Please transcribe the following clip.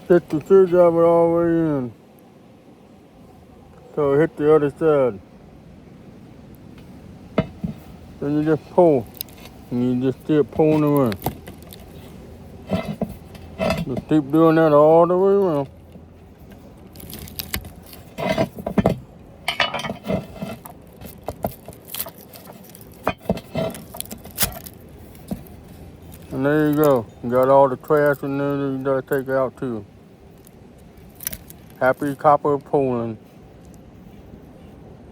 Hit the screwdriver all the way in. So hit the other side. Then you just pull. And you just keep pulling away. Just keep doing that all the way around. And there you go. You got all the trash in there that you gotta take out too. Happy copper pulling.